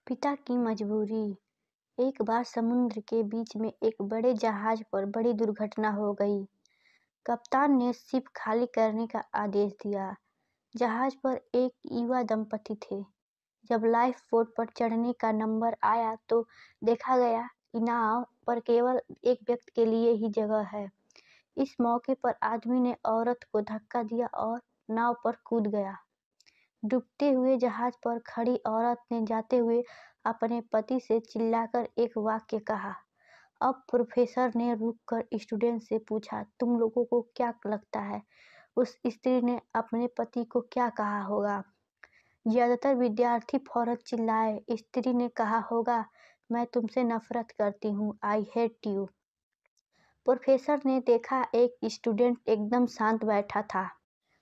पिता की मजबूरी। एक बार समुद्र के बीच में एक बड़े जहाज पर बड़ी दुर्घटना हो गई। कप्तान ने शिप खाली करने का आदेश दिया। जहाज पर एक युवा दंपति थे। जब लाइफ बोट पर चढ़ने का नंबर आया तो देखा गया कि नाव पर केवल एक व्यक्ति के लिए ही जगह है। इस मौके पर आदमी ने औरत को धक्का दिया और नाव पर कूद गया। डूबते हुए जहाज पर खड़ी औरत ने जाते हुए अपने पति से चिल्लाकर एक वाक्य कहा। अब प्रोफेसर ने रुककर स्टूडेंट से पूछा, तुम लोगों को क्या लगता है उस स्त्री ने अपने पति को क्या कहा होगा? ज्यादातर विद्यार्थी फौरन चिल्लाए। स्त्री ने कहा होगा, मैं तुमसे नफरत करती हूँ, आई हेट यू। प्रोफेसर ने देखा एक स्टूडेंट एकदम शांत बैठा था।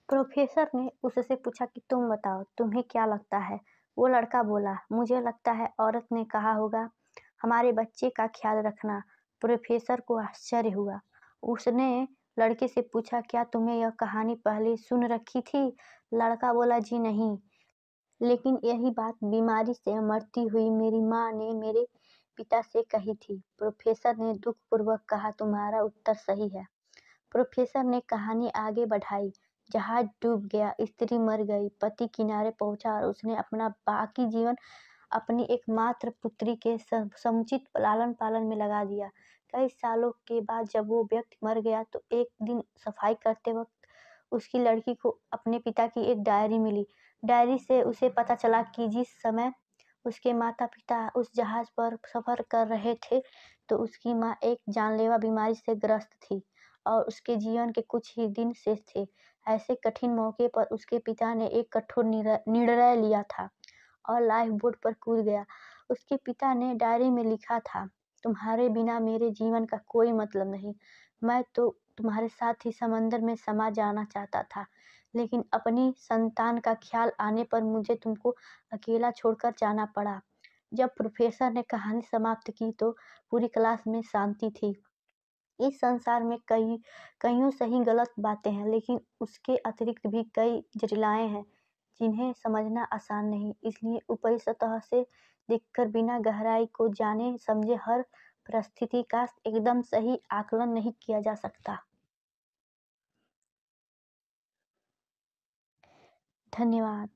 प्रोफेसर ने उससे पूछा कि तुम बताओ, तुम्हें क्या लगता है? वो लड़का बोला, मुझे लगता है औरत ने कहा होगा, हमारे बच्चे का ख्याल रखना। प्रोफेसर को आश्चर्य हुआ। उसने लड़के से पूछा, क्या तुमने यह कहानी पहले सुन रखी थी? लड़का बोला, जी नहीं, लेकिन यही बात बीमारी से मरती हुई मेरी माँ ने मेरे पिता से कही थी। प्रोफेसर ने दुखपूर्वक कहा, तुम्हारा उत्तर सही है। प्रोफेसर ने कहानी आगे बढ़ाई। जहाज डूब गया, स्त्री मर गई, पति किनारे पहुंचा और उसने अपना बाकी जीवन अपनी एकमात्र पुत्री के समुचित लालन पालन में लगा दिया। कई सालों के बाद जब वो व्यक्ति मर गया तो एक दिन सफाई करते वक्त उसकी लड़की को अपने पिता की एक डायरी मिली। डायरी से उसे पता चला कि जिस समय उसके माता पिता उस जहाज पर सफर कर रहे थे तो उसकी माँ एक जानलेवा बीमारी से ग्रस्त थी और उसके जीवन के कुछ ही दिन शेष थे। ऐसे कठिन मौके पर उसके पिता ने एक कठोर निर्णय लिया था और लाइफ बोट पर कूद गया। उसके पिता ने डायरी में लिखा था, तुम्हारे बिना मेरे जीवन का कोई मतलब नहीं। मैं तो तुम्हारे साथ ही समंदर में समा जाना चाहता था, लेकिन अपनी संतान का ख्याल आने पर मुझे तुमको अकेला छोड़कर जाना पड़ा। जब प्रोफेसर ने कहानी समाप्त की तो पूरी क्लास में शांति थी। इस संसार में कईयों सही गलत बातें हैं, लेकिन उसके अतिरिक्त भी कई जटिलाएं हैं जिन्हें समझना आसान नहीं। इसलिए ऊपरी सतह से देखकर बिना गहराई को जाने समझे हर परिस्थिति का एकदम सही आकलन नहीं किया जा सकता। धन्यवाद।